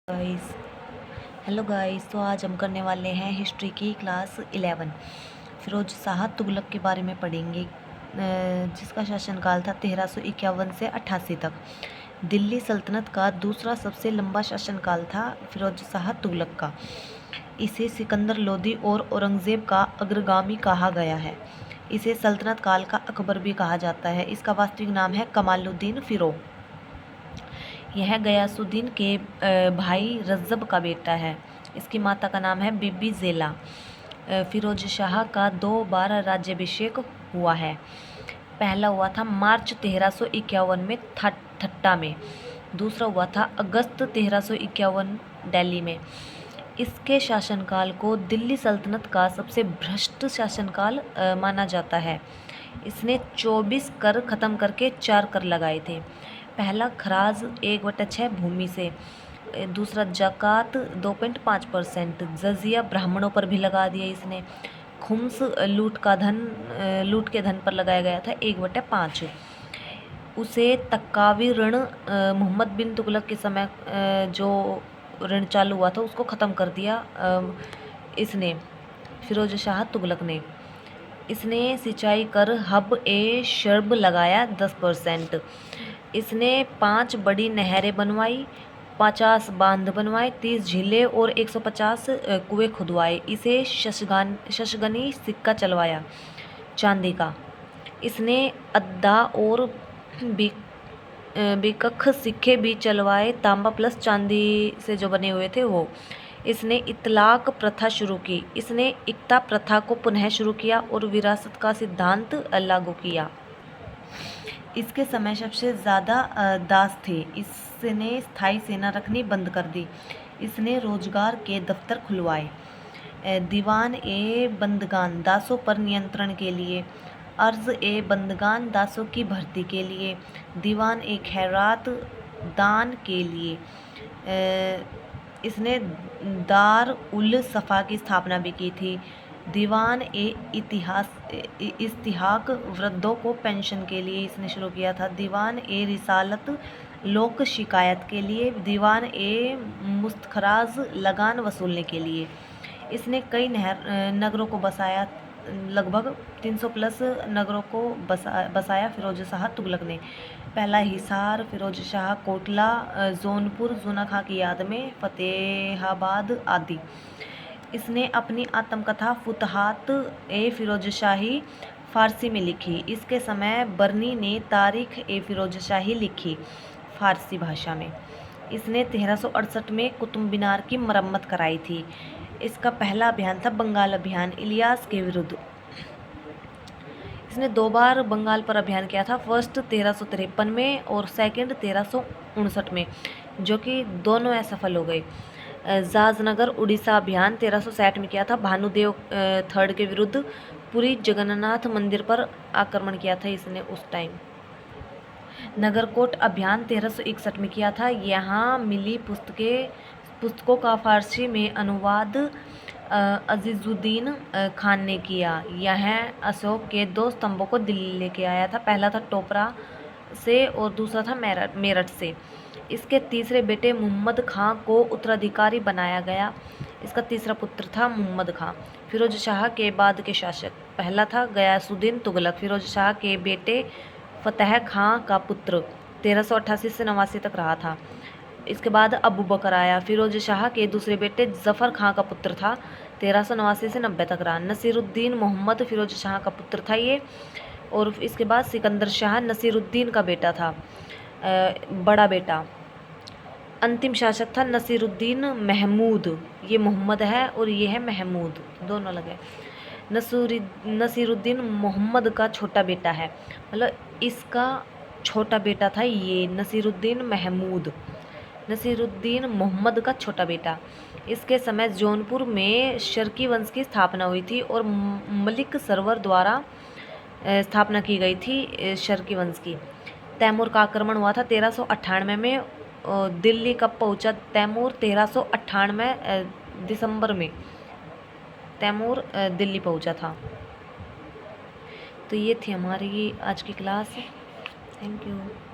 Guys hello guys. तो आज हम करने वाले हैं हिस्ट्री की क्लास 11। फिरोज शाह तुगलक के बारे में पढ़ेंगे, जिसका शासनकाल था 1351 से 88 तक। दिल्ली सल्तनत का दूसरा सबसे लंबा शासनकाल था फिरोज शाह तुगलक का। इसे सिकंदर लोदी और औरंगजेब का अग्रगामी कहा गया है। इसे सल्तनत काल का अकबर भी कहा जाता है। इसका वास्तविक नाम है कमालुद्दीन फिरोज। यह गयासुद्दीन के भाई रज्जब का बेटा है। इसकी माता का नाम है बीबी ज़ेला। फिरोज शाह का 2 बार राज्याभिषेक हुआ है। पहला हुआ था मार्च 1351 में ठट्टा में। दूसरा हुआ था अगस्त 1351 दिल्ली में। इसके शासनकाल को दिल्ली सल्तनत का सबसे भ्रष्ट शासनकाल माना जाता है। इसने 24 कर ख़त्म करके 4 कर लगाए थे। पहला खराज 1/6 भूमि से, दूसरा जकात 2.5%, जजिया ब्राह्मणों पर भी लगा दिया इसने। खुम्स लूट के धन पर लगाया गया था 1/5। उसे तक्कावी ऋण मोहम्मद बिन तुगलक के समय जो ऋण चालू हुआ था उसको ख़त्म कर दिया इसने, फिरोज शाह तुगलक ने। इसने सिंचाई कर हब ए शर्ब लगाया 10%। इसने 5 बड़ी नहरें बनवाई, 50 बांध बनवाए, 30 झीलें और 150 कुएं खुदवाए। इसे शशगनी सिक्का चलवाया चांदी का। इसने अद्दा और बिकख सिक्के भी चलवाए, तांबा प्लस चांदी से जो बने हुए थे वो। इसने इतलाक प्रथा शुरू की। इसने इक्ता प्रथा को पुनः शुरू किया और विरासत का सिद्धांत लागू किया। इसके समय सबसे ज़्यादा दास थे। इसने स्थायी सेना रखनी बंद कर दी। इसने रोजगार के दफ्तर खुलवाए। दीवान ए बंदगान दासों पर नियंत्रण के लिए, अर्ज ए बंदगान दासों की भर्ती के लिए, दीवान ए खैरात दान के लिए। इसने दार उल सफ़ा की स्थापना भी की थी। दीवान ए इस्तिहाक वृद्धों को पेंशन के लिए इसने शुरू किया था। दीवान ए रिसालत लोक शिकायत के लिए। दीवान ए मुस्तखराज लगान वसूलने के लिए। इसने कई नगरों को बसाया, लगभग 300 प्लस नगरों को बसाया फिरोज शाह तुगलक ने। पहला हिसार, फिरोज शाह कोटला, जौनपुर जूना खां की याद में, फतेहाबाद आदि। इसने अपनी आत्मकथा फुतहात ए फिरोज शाही फारसी में लिखी। इसके समय बर्नी ने तारीख ए फिरोज शाही लिखी फारसी भाषा में। इसने 1368 में कुतुब मीनार की मरम्मत कराई थी। इसका पहला अभियान था बंगाल अभियान, इलियास के विरुद्ध। इसने 2 बार बंगाल पर अभियान किया था, फर्स्ट 1353 में और सेकंड 1359 में, जो कि दोनों असफल हो गए। जाजनगर उड़ीसा अभियान 1360 में किया था, भानुदेव थर्ड के विरुद्ध। पुरी जगन्नाथ मंदिर पर आक्रमण किया था इसने उस टाइम। नगरकोट अभियान 1361 में किया था। यहाँ मिली पुस्तकों का फारसी में अनुवाद अजीजुद्दीन खान ने किया। यह अशोक के 2 स्तंभों को दिल्ली लेके आया था। पहला था टोपरा से और दूसरा था मेरठ से। इसके तीसरे बेटे मुहम्मद खां को उत्तराधिकारी बनाया गया। इसका तीसरा पुत्र था मुहम्मद खां। फिरोज शाह के बाद के शासक, पहला था गयासुद्दीन तुगलक, फिरोज शाह के बेटे फतेह खां का पुत्र, 1388 से 89 तक रहा था। इसके बाद अबू बकर आया। फिरोज शाह के दूसरे बेटे जफ़र खां का पुत्र था, 1389 से 90 तक रहा। नसीरुद्दीन मोहम्मद फिरोज शाह का पुत्र था ये। और इसके बाद सिकंदर शाह नसीरुद्दीन का बेटा था, बड़ा बेटा। अंतिम शासक था नसीरुद्दीन महमूद। ये मोहम्मद है और ये है महमूद, दोनों अलग है। नसीरुद्दीन मोहम्मद का छोटा बेटा है, मतलब इसका छोटा बेटा था ये नसीरुद्दीन महमूद। नसीरुद्दीन मोहम्मद का छोटा बेटा। इसके समय जौनपुर में शर्की वंश की स्थापना हुई थी और मलिक सरवर द्वारा स्थापना की गई थी शर्की वंश की। तैमूर का आक्रमण हुआ था 1398 में। दिल्ली कब पहुंचा तैमूर? 1398 दिसंबर में तैमूर दिल्ली पहुंचा था। तो ये थी हमारी आज की क्लास। Thank you.